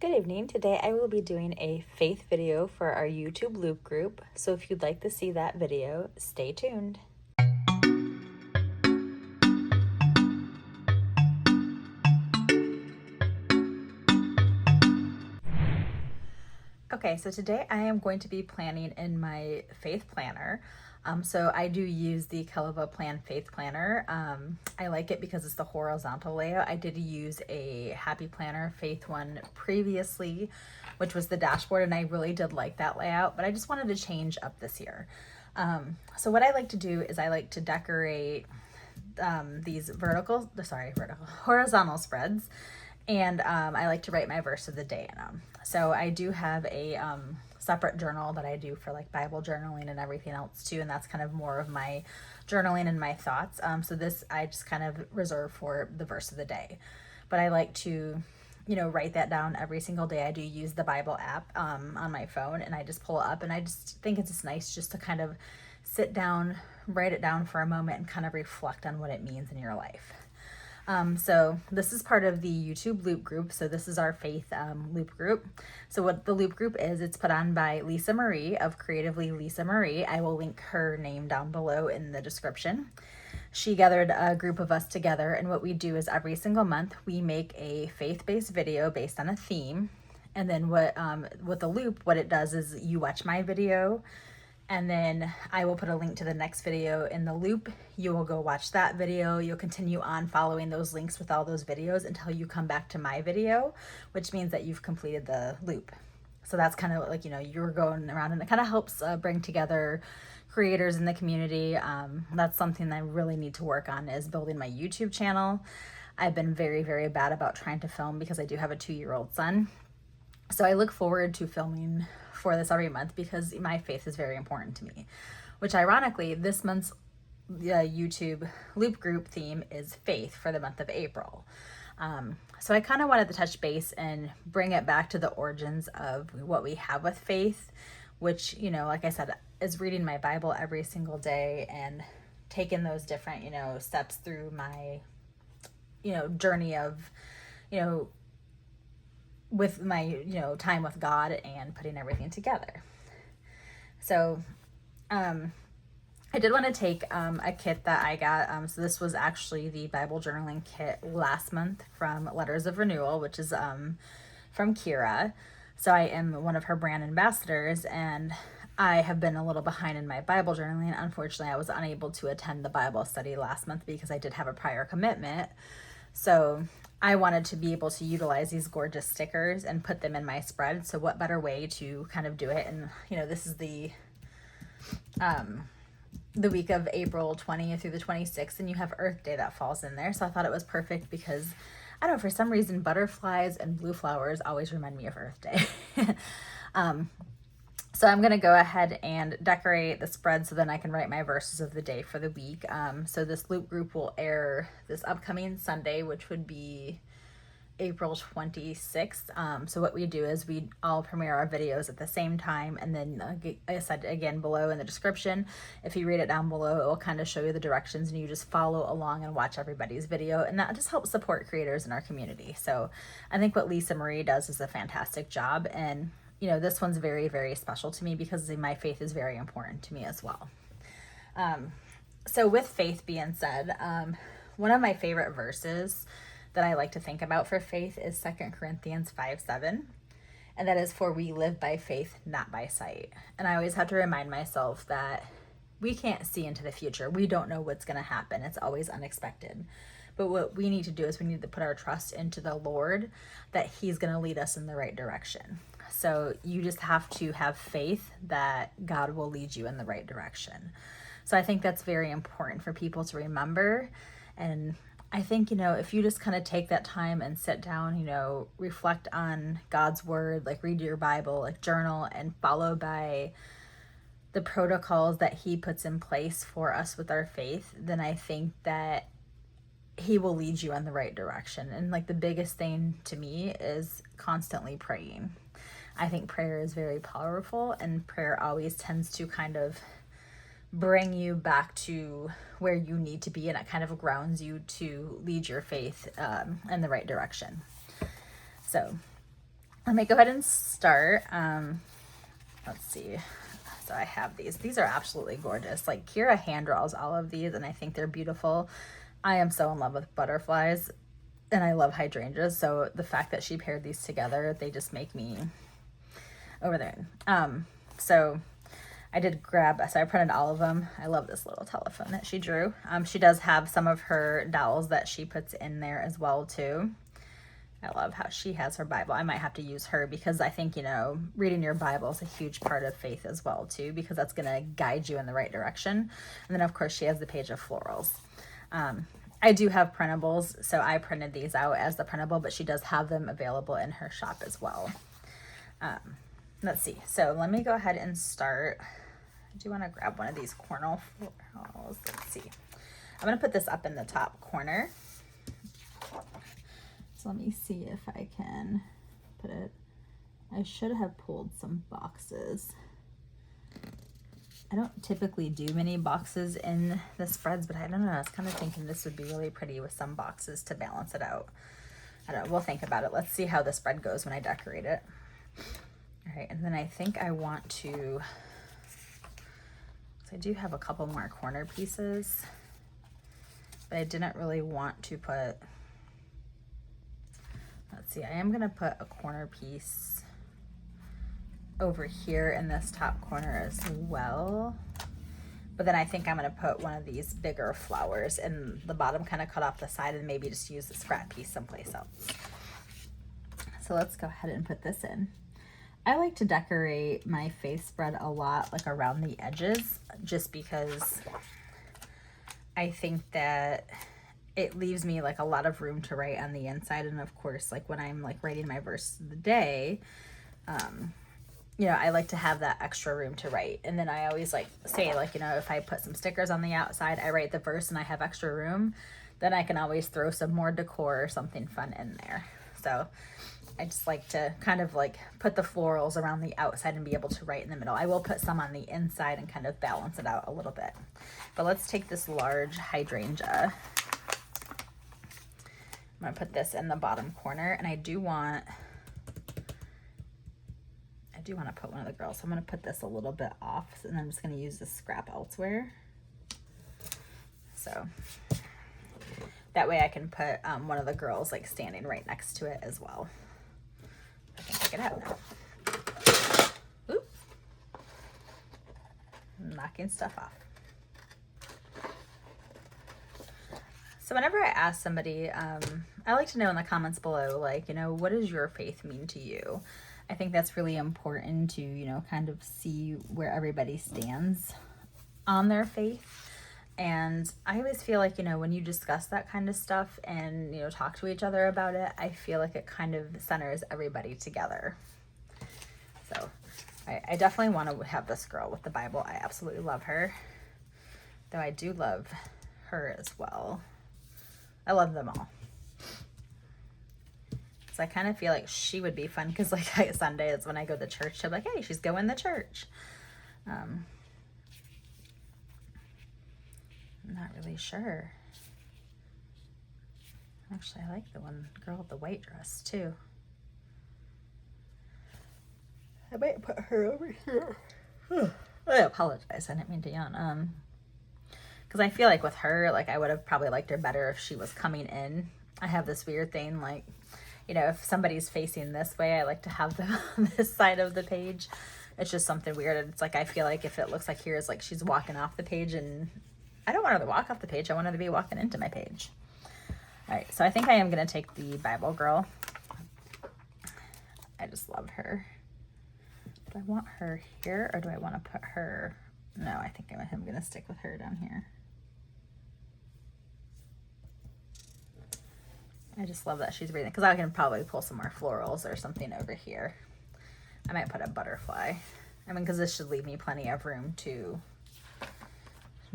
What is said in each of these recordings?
Good evening. Today I will be doing a faith video for our YouTube loop group. So if you'd like to see that video, stay tuned. Okay, so today I am going to be planning in my faith planner. So I do use the Cassthetic Plan faith planner. I like it because it's the horizontal layout. I did use a happy planner faith one previously, which was the dashboard, and I really did like that layout, but I just wanted to change up this year. So what I like to do is I like to decorate these horizontal spreads, and I like to write my verse of the day in them. So I do have a separate journal that I do for like Bible journaling and everything else too, and that's kind of more of my journaling and my thoughts. So this I just kind of reserve for the verse of the day, but I like to write that down every single day. I do use the Bible app on my phone, and I just pull it up, and I just think it's just nice just to kind of sit down, write it down for a moment, and kind of reflect on what it means in your life. So this is part of the YouTube loop group. So this is our faith loop group. So what the loop group is, it's put on by Lisa Marie of Creatively Lisa Marie. I will link her name down below in the description. She gathered a group of us together, and what we do is every single month we make a faith-based video based on a theme. And then with the loop, what it does is you watch my video, and then I will put a link to the next video in the loop. You will go watch that video. You'll continue on following those links with all those videos until you come back to my video, which means that you've completed the loop. So that's kind of like, you're going around, and it kind of helps bring together creators in the community. That's something that I really need to work on, is building my YouTube channel. I've been very, very bad about trying to film because I do have a 2-year-old son. So I look forward to filming for this every month because my faith is very important to me, which ironically, this month's YouTube loop group theme is faith for the month of April. So I kind of wanted to touch base and bring it back to the origins of what we have with faith, which, like I said, is reading my Bible every single day and taking those different, steps through my, journey of, with my, time with God and putting everything together. So, I did want to take a kit that I got. So this was actually the Bible journaling kit last month from Letters of Renewal, which is from Kira. So I am one of her brand ambassadors, and I have been a little behind in my Bible journaling. Unfortunately, I was unable to attend the Bible study last month because I did have a prior commitment. So I wanted to be able to utilize these gorgeous stickers and put them in my spread. So what better way to kind of do it? And, this is the week of April 20th through the 26th, and you have Earth Day that falls in there. So I thought it was perfect because, I don't know, for some reason, butterflies and blue flowers always remind me of Earth Day. So I'm going to go ahead and decorate the spread so then I can write my verses of the day for the week. So this loop group will air this upcoming Sunday, which would be April 26th. So what we do is we all premiere our videos at the same time, and then I said again below in the description, if you read it down below, it will kind of show you the directions, and you just follow along and watch everybody's video, and that just helps support creators in our community. So I think what Lisa Marie does is a fantastic job, and this one's very, very special to me because my faith is very important to me as well. So with faith being said, one of my favorite verses that I like to think about for faith is 2 Corinthians 5:7. And that is, for we live by faith, not by sight. And I always have to remind myself that we can't see into the future. We don't know what's going to happen. It's always unexpected. But what we need to do is we need to put our trust into the Lord, that He's going to lead us in the right direction. So you just have to have faith that God will lead you in the right direction. So I think that's very important for people to remember. And I think, if you just kind of take that time and sit down, reflect on God's word, like read your Bible, like journal, and follow by the protocols that He puts in place for us with our faith, then I think that He will lead you in the right direction. And like the biggest thing to me is constantly praying. I think prayer is very powerful, and prayer always tends to kind of bring you back to where you need to be, and it kind of grounds you to lead your faith in the right direction. So let me go ahead and start. Let's see. So I have these. These are absolutely gorgeous. Like Kira hand draws all of these and I think they're beautiful. I am so in love with butterflies and I love hydrangeas. So the fact that she paired these together, they just make me over there. So I did grab, so I printed all of them. I love this little telephone that she drew. She does have some of her dowels that she puts in there as well too. I love how she has her Bible. I might have to use her because I think, you know, reading your Bible is a huge part of faith as well too, because that's going to guide you in the right direction. And then of course she has the page of florals. I do have printables, so I printed these out as the printable, but she does have them available in her shop as well. Let's see. So let me go ahead and start. I do want to grab one of these cornel florals. Let's see. I'm going to put this up in the top corner. So let me see if I can put it. I should have pulled some boxes. I don't typically do many boxes in the spreads, but I don't know. I was kind of thinking this would be really pretty with some boxes to balance it out. I don't know. We'll think about it. Let's see how the spread goes when I decorate it. All right. And then I think I want to, so I do have a couple more corner pieces, but I didn't really want to put, let's see, I am going to put a corner piece over here in this top corner as well. But then I think I'm going to put one of these bigger flowers in the bottom, kind of cut off the side and maybe just use the scrap piece someplace else. So let's go ahead and put this in. I like to decorate my faith spread a lot, like around the edges, just because I think that it leaves me like a lot of room to write on the inside. And of course, like when I'm like writing my verse of the day, you know, I like to have that extra room to write. And then I always like say, like, you know, if I put some stickers on the outside, I write the verse and I have extra room, then I can always throw some more decor or something fun in there. So I just like to kind of like put the florals around the outside and be able to write in the middle. I will put some on the inside and kind of balance it out a little bit. But let's take this large hydrangea. I'm going to put this in the bottom corner, and I do want to put one of the girls. So I'm going to put this a little bit off, and I'm just going to use this scrap elsewhere. So that way I can put one of the girls like standing right next to it as well. I can take it out now. Oop. I'm knocking stuff off. So whenever I ask somebody, I like to know in the comments below, like, you know, what does your faith mean to you? I think that's really important to, you know, kind of see where everybody stands on their faith. And I always feel like, you know, when you discuss that kind of stuff and, you know, talk to each other about it, I feel like it kind of centers everybody together. So I definitely want to have this girl with the Bible. I absolutely love her, though I do love her as well. I love them all. So I kind of feel like she would be fun because like Sunday is when I go to church. I'm like, hey, she's going to church. I'm not really sure. Actually, I like the one girl with the white dress too. I might put her over here. I apologize. I didn't mean to yawn. Because I feel like with her, like I would have probably liked her better if she was coming in. I have this weird thing, like, you know, if somebody's facing this way, I like to have them on this side of the page. It's just something weird. It's like, I feel like if it looks like here is like she's walking off the page, and I don't want her to walk off the page. I want her to be walking into my page. All right, so I think I am going to take the Bible girl. I just love her. Do I want her here or do I want to put her? No, I think I'm going to stick with her down here. I just love that she's breathing, because I can probably pull some more florals or something over here. I might put a butterfly. I mean, because this should leave me plenty of room to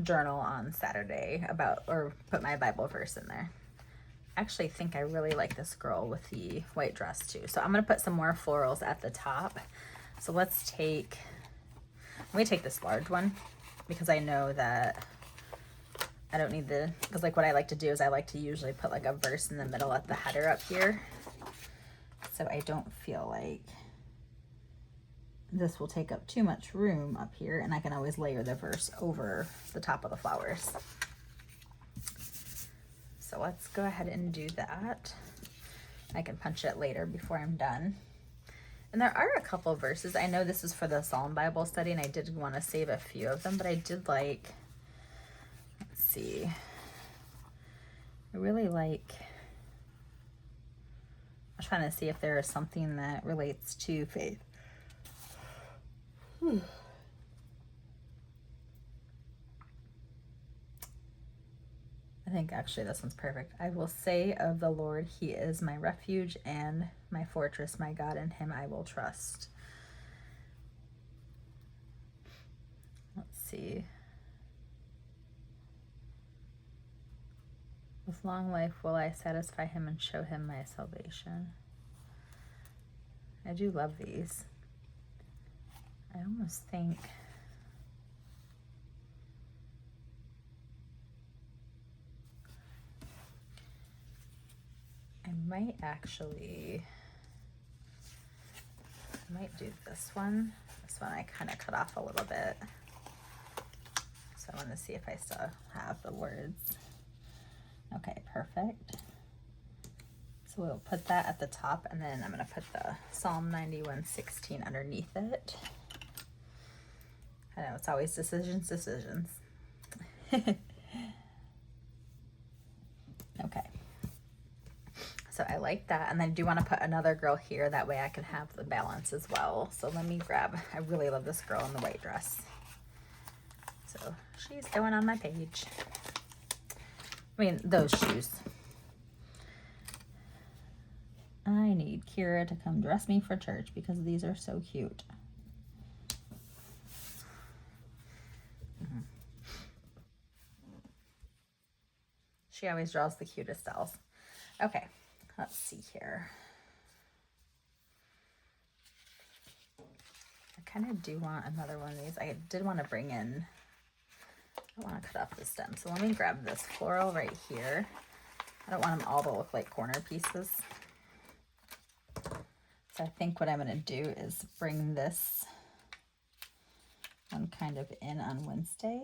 journal on Saturday about, or put my Bible verse in there. I actually think I really like this girl with the white dress too. So I'm going to put some more florals at the top. So let me take this large one, because I know that I don't need because like what I like to do is I like to usually put like a verse in the middle at the header up here. so I don't feel like this will take up too much room up here, and I can always layer the verse over the top of the flowers. So let's go ahead and do that. I can punch it later before I'm done. And there are a couple verses. I know this is for the Psalm Bible study, and I did want to save a few of them, but I did like, let's see, I really like, I'm trying to see if there is something that relates to faith. I think actually this one's perfect. I will say of the Lord, he is my refuge and my fortress, my God, in him I will trust. Let's see. With long life will I satisfy him and show him my salvation. I do love these. I almost think I might do this one. This one I kind of cut off a little bit. So I want to see if I still have the words. Okay, perfect. So we'll put that at the top, and then I'm going to put the Psalm 91:16 underneath it. I know, it's always decisions. Okay. So I like that, and then I do want to put another girl here, that way I can have the balance as well. So let me grab, I really love this girl in the white dress. So she's going on my page. I mean, those shoes. I need Kira to come dress me for church because these are so cute. She always draws the cutest dolls. Okay, let's see here. I kind of do want another one of these. I did want to bring in, I want to cut off the stem. So let me grab this floral right here. I don't want them all to look like corner pieces. So I think what I'm going to do is bring this one kind of in on Wednesday.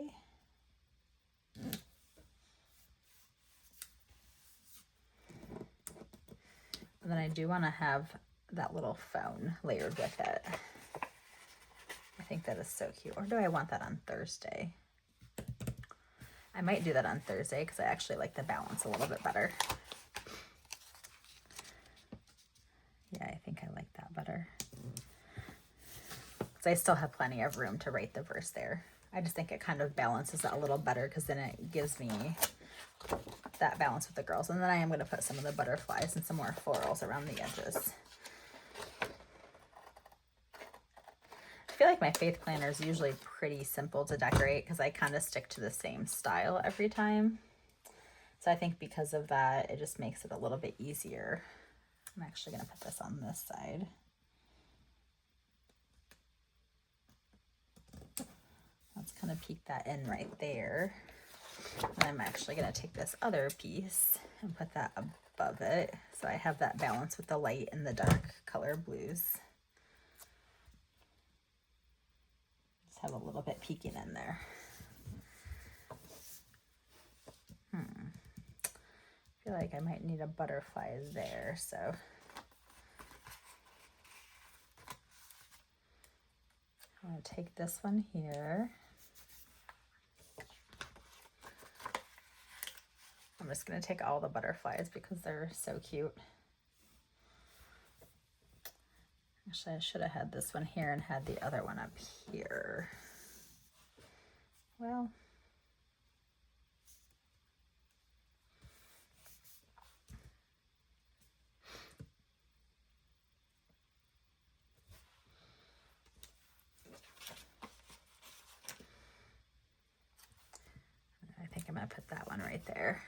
And then I do want to have that little phone layered with it. I think that is so cute. Or do I want that on Thursday? I might do that on Thursday because I actually like the balance a little bit better. Yeah, I think I like that better. Because I still have plenty of room to write the verse there. I just think it kind of balances it a little better because then it gives me that balance with the girls. And then I am going to put some of the butterflies and some more florals around the edges. I feel like my faith planner is usually pretty simple to decorate because I kind of stick to the same style every time. So I think because of that, it just makes it a little bit easier. I'm actually going to put this on this side. Let's kind of peek that in right there. And I'm actually going to take this other piece and put that above it. So I have that balance with the light and the dark color blues. Just have a little bit peeking in there. I feel like I might need a butterfly there, so I'm going to take this one here. I'm just going to take all the butterflies because they're so cute. Actually, I should have had this one here and had the other one up here. Well, I think I'm going to put that one right there.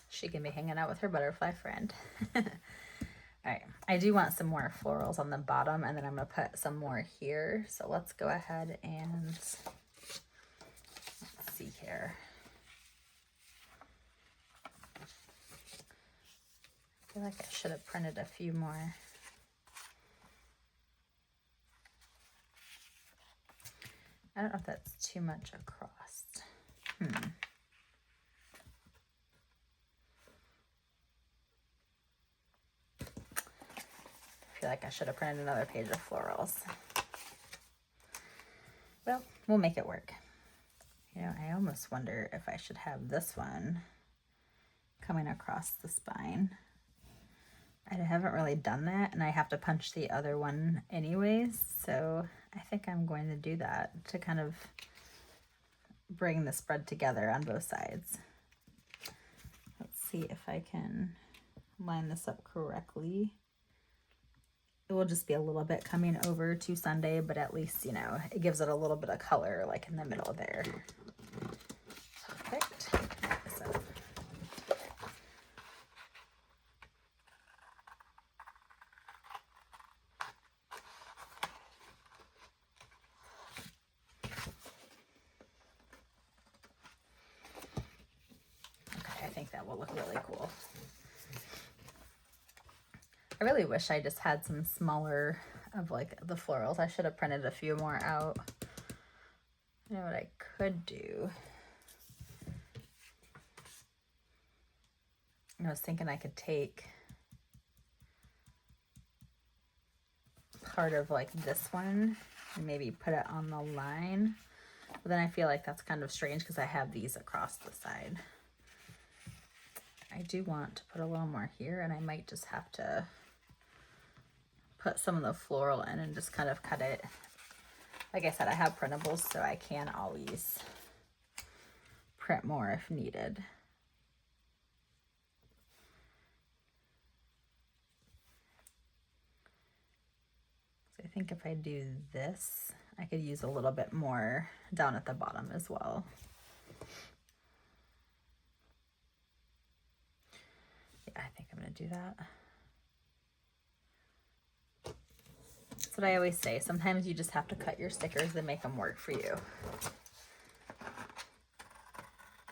She can be hanging out with her butterfly friend. All right, I do want some more florals on the bottom, and then I'm going to put some more here. So let's go ahead and let's see here. I feel like I should have printed a few more. I don't know if that's too much across. I feel like I should have printed another page of florals. Well, we'll make it work. You know, I almost wonder if I should have this one coming across the spine. I haven't really done that, and I have to punch the other one anyways, so I think I'm going to do that to kind of bring the spread together on both sides. Let's see if I can line this up correctly. It will just be a little bit coming over to Sunday, but at least, you know, it gives it a little bit of color, like in the middle there. Perfect. So, okay, I think that will look really cool. I really wish I just had some smaller of like the florals. I should have printed a few more out. You know what I could do? I was thinking I could take part of like this one and maybe put it on the line. But then I feel like that's kind of strange because I have these across the side. I do want to put a little more here, and I might just have to put some of the floral in and just kind of cut it. Like I said, I have printables, so I can always print more if needed. So I think if I do this, I could use a little bit more down at the bottom as well. Yeah, I think I'm gonna do that. That's what I always say. Sometimes you just have to cut your stickers and make them work for you.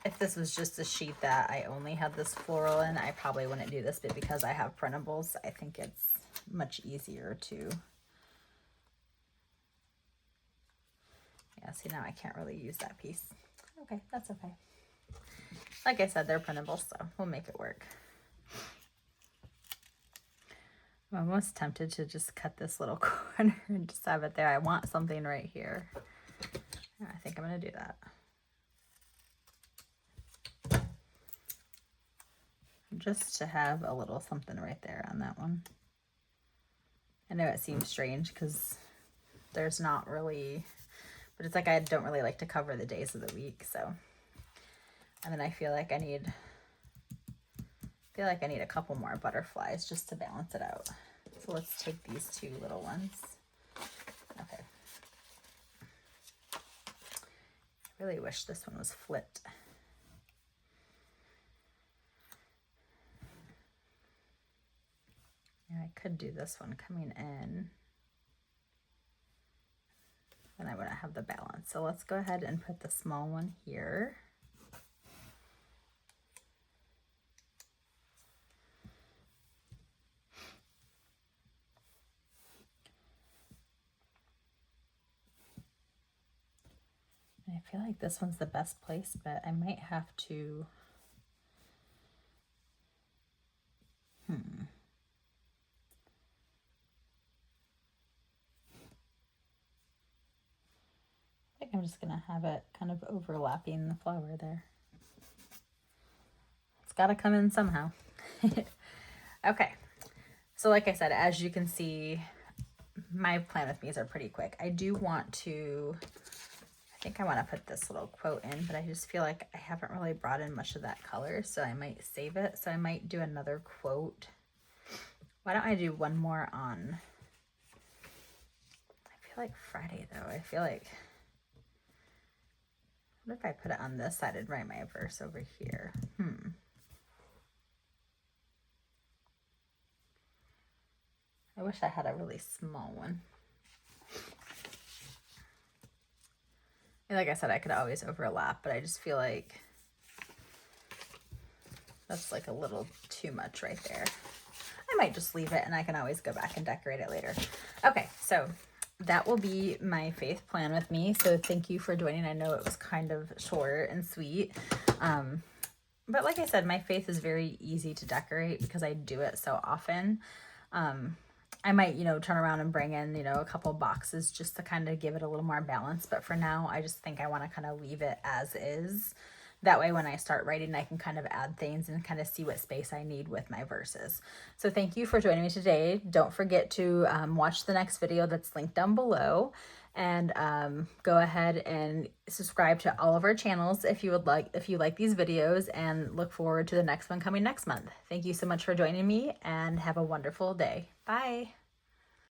If this was just a sheet that I only had this floral in, I probably wouldn't do this, but because I have printables, I think it's much easier to... Yeah, see, now I can't really use that piece. Okay, that's okay. Like I said, they're printable, so we'll make it work. I'm almost tempted to just cut this little corner and just have it there. I want something right here. I think I'm going to do that. Just to have a little something right there on that one. I know it seems strange because there's not really, but it's like I don't really like to cover the days of the week, so. And then I feel like I need a couple more butterflies just to balance it out. So let's take these two little ones. Okay. I really wish this one was flipped. Yeah, I could do this one coming in. And I wouldn't have the balance. So let's go ahead and put the small one here. I feel like this one's the best place, but I might have to, I think I'm just gonna have it kind of overlapping the flower there. It's gotta come in somehow. Okay, so like I said, as you can see, my plan with these are pretty quick. I do want to, I think I want to put this little quote in, but I just feel like I haven't really brought in much of that color, so I might save it. So I might do another quote. Why don't I do one more on, I feel like Friday though. I feel like, what if I put it on this side and write my verse over here? I wish I had a really small one. And like I said, I could always overlap, but I just feel like that's like a little too much right there. I might just leave it and I can always go back and decorate it later. Okay, so that will be my faith plan with me. So thank you for joining. I know it was kind of short and sweet. But like I said, my faith is very easy to decorate because I do it so often. I might, you know, turn around and bring in, you know, a couple boxes just to kind of give it a little more balance. But for now, I just think I want to kind of leave it as is. That way, when I start writing, I can kind of add things and kind of see what space I need with my verses. So thank you for joining me today. Don't forget to watch the next video that's linked down below. And go ahead and subscribe to all of our channels if you like these videos, and look forward to the next one coming next month. Thank you so much for joining me, and have a wonderful day. Bye.